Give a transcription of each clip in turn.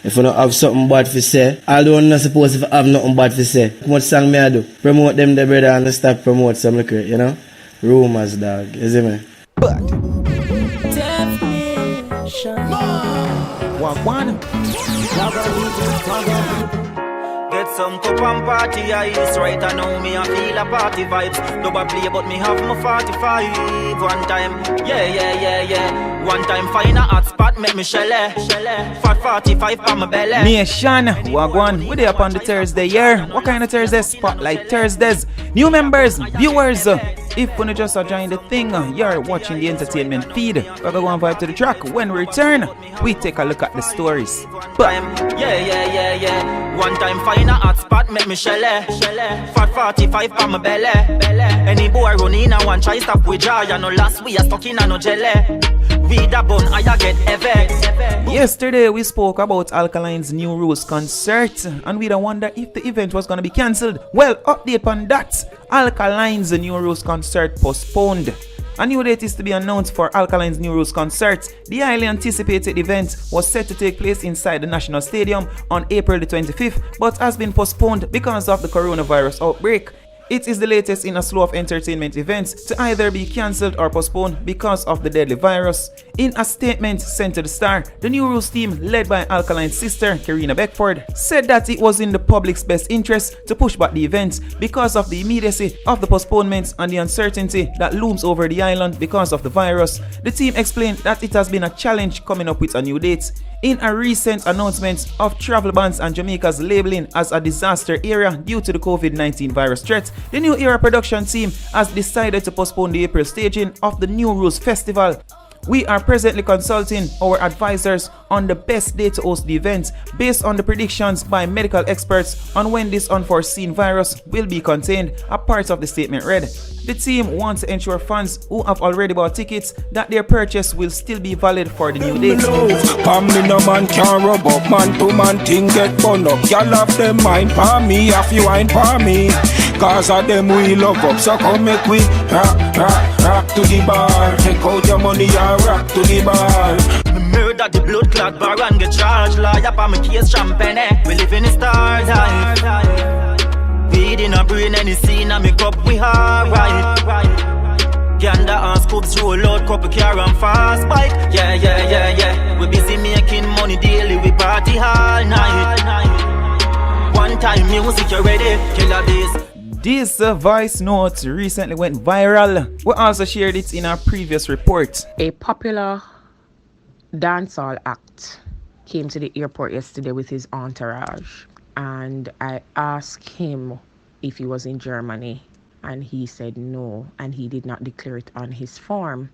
If you don't have something bad to say, although I'm not supposed to have nothing bad to say. What song me I do? Promote them the brother and stop promote some liquor, you know? Rumors, dog. You see me? But one. Get some cup and party ice. Right I know me I feel a party vibes. Double play but me have my 45. One time, yeah. One time find a hot spot, make me shelle. For 45 on my belly. Nation, Wagwan, we there up on the Thursday, yeah. What kind of Thursday? Spotlight Thursdays. New members, viewers. If you just join the thing, you're watching the entertainment feed. We're going to vibe to the track. When we return, we take a look at the stories. But yeah. One time find a hot spot, make me shelle. For 45 on my belly. Any boy run in and one try stop with jar. You know last we are stuck in a no jelly. We da bun, I get heavy. Yesterday we spoke about Alkaline's New Rules concert, and we wonder if the event was going to be cancelled. Well, update on that. Alkaline's New Rules concert postponed. A new date is to be announced for Alkaline's New Rules concert. The highly anticipated event was set to take place inside the National Stadium on April the 25th, but has been postponed because of the coronavirus outbreak. It is the latest in a slew of entertainment events to either be cancelled or postponed because of the deadly virus. In a statement sent to the Star, the New Rules team, led by Alkaline's sister, Karina Beckford, said that it was in the public's best interest to push back the event because of the immediacy of the postponements and the uncertainty that looms over the island because of the virus. The team explained that it has been a challenge coming up with a new date. In a recent announcement of travel bans and Jamaica's labeling as a disaster area due to the COVID-19 virus threat, the New Era production team has decided to postpone the April staging of the New Rules Festival. We are presently consulting our advisors on the best day to host the event based on the predictions by medical experts on when this unforeseen virus will be contained, a part of the statement read. The team wants to ensure fans who have already bought tickets that their purchase will still be valid for the new date. Family no man can rub up, man to man thing get bun up. Y'all have them mind for me, if you ain't for me. Cause of them we love up, so come make we rock to the bar. Take out your money and rock to the bar. Me murder the blood clot bar and get charged. Lawyer for me case champagne. We live in the stars high. Weed in a brain any scene and me cup we alright. Gander and scoops roll out, couple car and fast bike. Yeah. We busy making money daily, we party all night. One time music you ready, killer days. This voice note recently went viral. We also shared it in our previous report. A popular dancehall act came to the airport yesterday with his entourage, and I asked him if he was in Germany, and he said no, and he did not declare it on his form.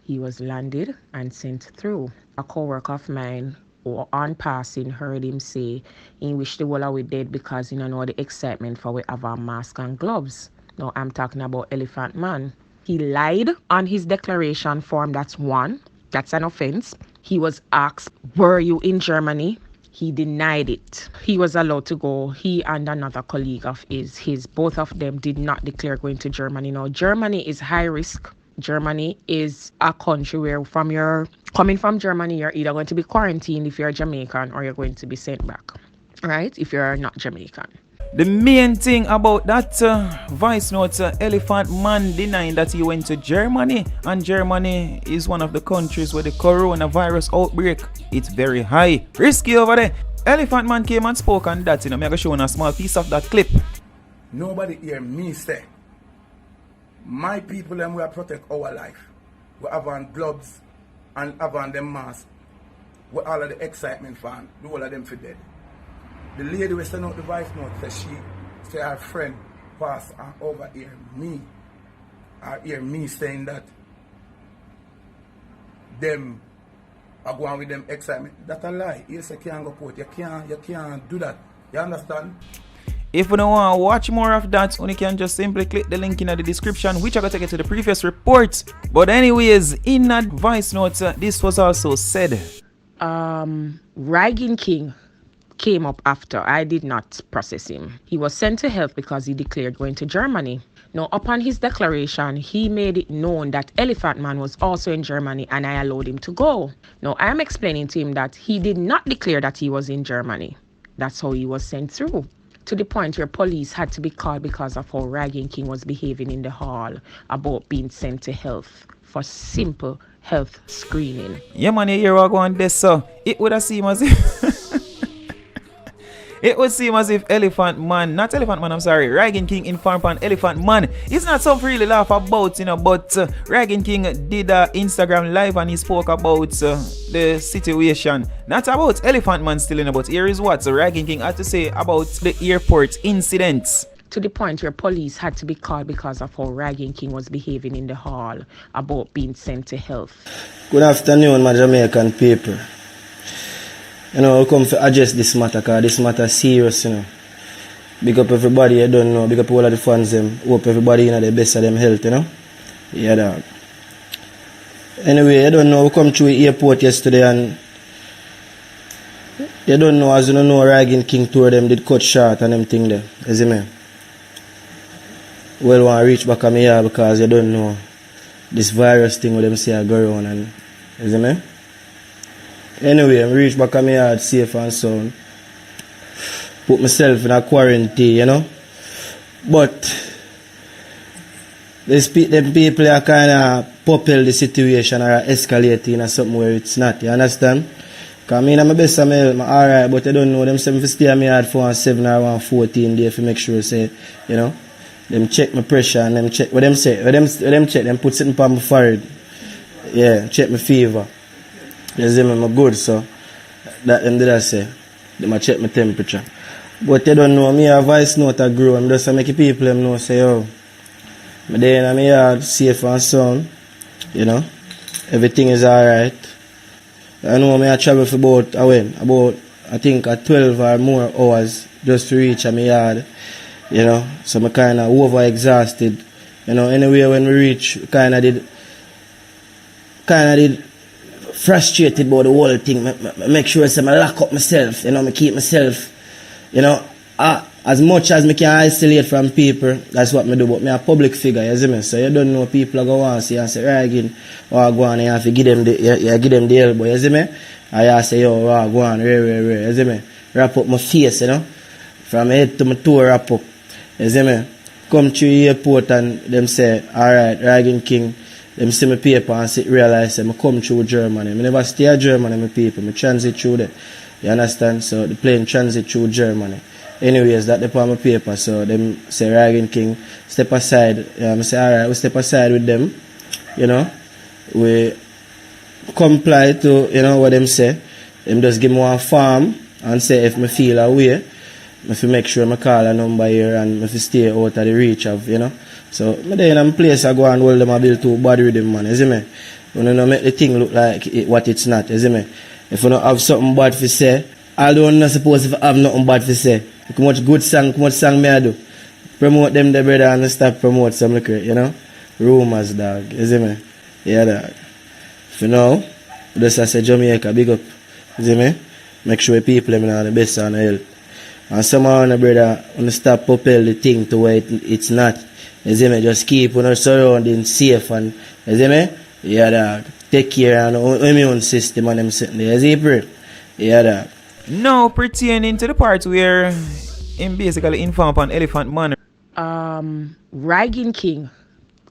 He was landed and sent through. A co-worker of mine, or on passing, heard him say he wished the whole we dead because you know the excitement for we have our mask and gloves. Now I'm talking about Elephant Man. He lied on his declaration form. That's one. That's an offense. He was asked, were you in Germany? He denied it. He was allowed to go. He and another colleague of his both of them did not declare going to Germany. Now Germany is high risk. Germany is a country where coming from Germany, you're either going to be quarantined if you're Jamaican or you're going to be sent back, right? If you're not Jamaican. The main thing about that voice note, Elephant Man denying that he went to Germany, and Germany is one of the countries where the coronavirus outbreak it's very high. Risky over there. Elephant Man came and spoke on that. I'm going to show you a small piece of that clip. Nobody hear me say, my people and we are protect our life. We have on gloves and have on them masks. We all of the excitement fan, do all of them for dead. The lady we send out the voice note say her friend pass and over hear me saying that them are going with them excitement. That's a lie. You say can't go put. You can't do that. You understand? If you don't want to watch more of that, you can just simply click the link in the description, which I got to take you to the previous report. But anyways, in that voice note, this was also said. Rygin King came up after. I did not process him. He was sent to health because he declared going to Germany. Now, upon his declaration, he made it known that Elephant Man was also in Germany and I allowed him to go. Now, I am explaining to him that he did not declare that he was in Germany. That's how he was sent through. To the point where police had to be called because of how Rygin King was behaving in the hall about being sent to health for simple health screening. Yeah, man, you hear what go on this, so it would have seemed as if it would seem as if Rygin King informed on Elephant Man. It's not something really laugh about, but Rygin King did an Instagram live and he spoke about the situation. Not about Elephant Man still, but here is what Rygin King had to say about the airport incidents. To the point where police had to be called because of how Rygin King was behaving in the hall about being sent to health. Good afternoon, my Jamaican people. We come to address this matter because this matter is serious, Big up everybody, you don't know. Big up all of the fans, them. Hope everybody in the best of them health, Yeah, dog. Anyway, you don't know, we come through the airport yesterday and you don't know, as you don't know, Rygin King tour them did cut short and them thing there. You see me? Well, want to reach back on me here because you don't know this virus thing with them say I go around and, you see me? Anyway, I reach back on my yard safe and sound. Put myself in a quarantine, But them people are kind of propel the situation or escalating or something where it's not, you understand? Because I my best I'm alright, but I don't know them 7 stay on my yard for 7 or 14 days to make sure say, them check my pressure and them check what them say. What them check, them put something on my forehead. Yeah, check my fever. You see me, I'm good, so that them did I say. They might check my temperature. But they don't know me, a voice note I grow. I'm just making people them know, say, I'm there in my yard, safe and sound. Everything is alright. I know I travel for about I think 12 or more hours just to reach my yard. So I'm kind of over exhausted. Anyway, when we reach, kind of did frustrated about the whole thing. Make sure I lock up myself, I keep myself, as much as I can isolate from people, that's what I do, but I'm a public figure, you see me? So you don't know people are going to see and say, Rygin, go on, you have to give them the elbow, you see me? I say, go on, you see me? Wrap up my face, from my head to my toe wrap up, you see me? Come to the airport and them say, alright, Rygin King, them see my paper and realize I come through Germany. I never stay in Germany, my people. I transit through there. You understand? So the plane transit through Germany. Anyways, that the on my paper. So them say, Rygin King, step aside. I say, alright, we step aside with them. We comply to, what them say. Them just give me one form and say if me feel away, if I make sure I call a number here and if I stay out of the reach of, So, I there in a place I go and hold them a bill to body with them, man, you see me? You don't make the thing look like what it's not, you see me? If you don't have something bad to say, although I'm not supposed to have nothing bad to say. Look how much good song, me I do. Promote them, the brother, and stop promote some liquor, Rumors, dog, you see me? Yeah, dog. For now, just as a Jamaica, big up, you see me? Make sure people them are the best on the health. And somehow, brother, when stop propel the thing to where it's not. You see me? Just keep on surrounding safe and, you see me? Yeah, dog. Take care of the immune system and them sitting there. You see, bro? Yeah, dog. Now pertaining to the part where him basically informed on Elephant Man. Rygin King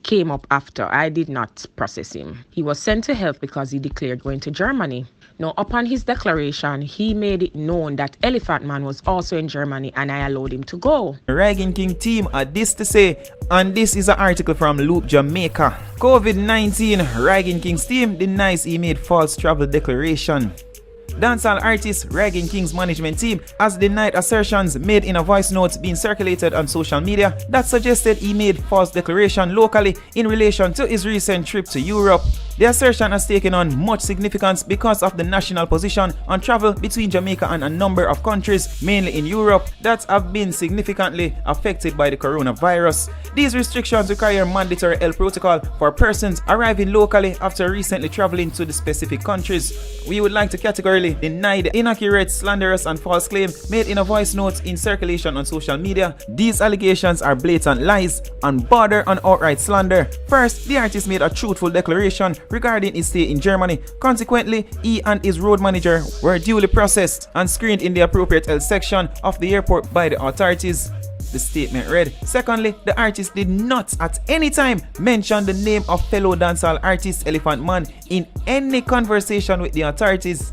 came up after. I did not process him. He was sent to health because he declared going to Germany. Now, upon his declaration, he made it known that Elephant Man was also in Germany and I allowed him to go. Rygin King team had this to say, and this is an article from Loop Jamaica. COVID-19, Rygin King's team denies he made false travel declaration. Dancehall artist Rygin King's management team has denied assertions made in a voice note being circulated on social media that suggested he made false declaration locally in relation to his recent trip to Europe. The assertion has taken on much significance because of the national position on travel between Jamaica and a number of countries, mainly in Europe, that have been significantly affected by the coronavirus. These restrictions require mandatory health protocol for persons arriving locally after recently traveling to the specific countries. We would like to categorically deny the inaccurate, slanderous and false claim made in a voice note in circulation on social media. These allegations are blatant lies and border on outright slander. First, the artist made a truthful declaration regarding his stay in Germany. Consequently, he and his road manager were duly processed and screened in the appropriate health section of the airport by the authorities. The statement read. Secondly, the artist did not at any time mention the name of fellow dancehall artist Elephant Man in any conversation with the authorities.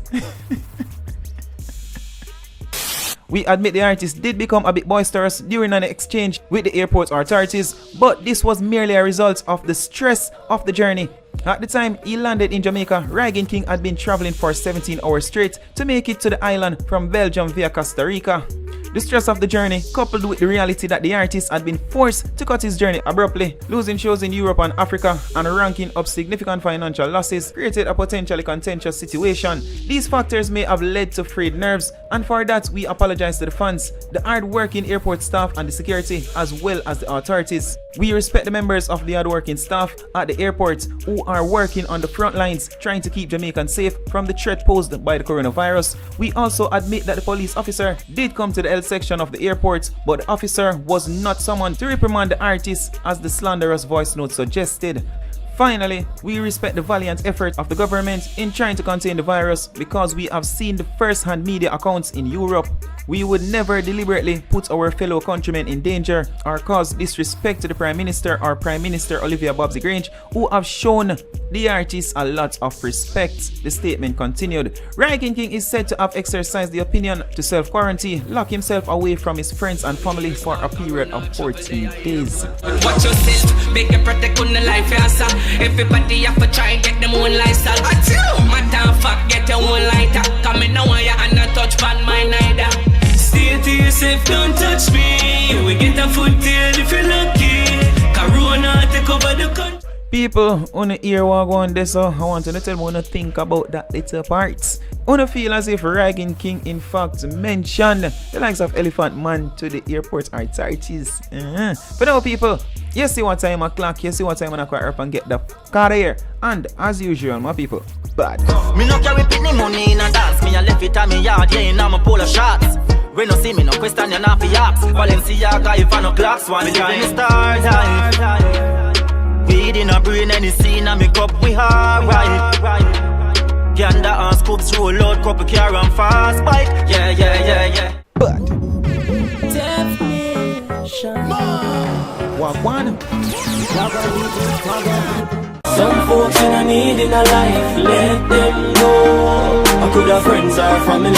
We admit the artist did become a bit boisterous during an exchange with the airport authorities, but this was merely a result of the stress of the journey. At the time he landed in Jamaica, Rygin King had been traveling for 17 hours straight to make it to the island from Belgium via Costa Rica. The stress of the journey, coupled with the reality that the artist had been forced to cut his journey abruptly, losing shows in Europe and Africa and ranking up significant financial losses, created a potentially contentious situation. These factors may have led to frayed nerves, and for that we apologize to the fans, the hard-working airport staff and the security, as well as the authorities. We respect the members of the hard-working staff at the airport who are working on the front lines trying to keep Jamaicans safe from the threat posed by the coronavirus. We also admit that the police officer did come to the health section of the airport, but the officer was not summoned to reprimand the artist as the slanderous voice note suggested. Finally, we respect the valiant effort of the government in trying to contain the virus because we have seen the first-hand media accounts in Europe. We would never deliberately put our fellow countrymen in danger or cause disrespect to the Prime Minister or Prime Minister Olivia Babsy Grange, who have shown the artist a lot of respect. The statement continued. Rygin King is said to have exercised the opinion to self-quarantine, lock himself away from his friends and family for a period of 14 days. Watch yourself, make it protect on the life answer. Everybody have to try and get them own lifestyle. My damn fuck, get your own lighter. Come in now and not touch bad mind neither. Stay to yourself, don't touch me. We get a foot tail if you're lucky. Corona take over the country. People, on the ear walk on this, I want to tell me what you think about that little part. I feel as if Rygin King in fact mentioned the likes of Elephant Man to the airport authorities. But now people, you see what time I clock, you see what time I quite up and get the car here. And as usual, my people, bad. Me no carry penny money in a dance. Me a left it at me yard, yeah, in a me pull a shots. When you see me, no question, you're not for yaps. Balenciaga, if I no clocks, one time. Me stars high. Weed in a brain, any scene, and me cup, we hard, right. Gander and scoops, roll out, couple car and fast bike. Yeah. But walk one. Some folks in a need in a life, let them go. I could have friends or family,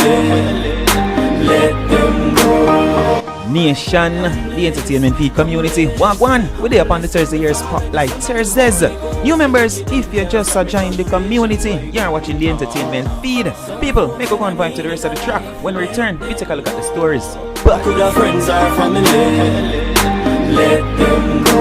let them go. Nation, the entertainment feed community. Walk one. We're there upon the Thursday here Spotlight Thursdays. New members, if you just joined the community, you're watching the entertainment feed. People, make a go and vibe to the rest of the track. When we return, we take a look at the stories. But could have friends or family, let them go.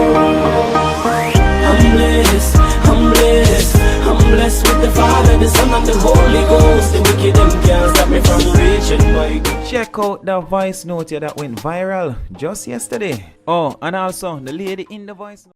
I'm blessed with the Father, the Son, and the Holy Ghost. The wicked them can't stop me from reaching my goal. Check out the voice note here that went viral just yesterday. Oh, and also the lady in the voice note.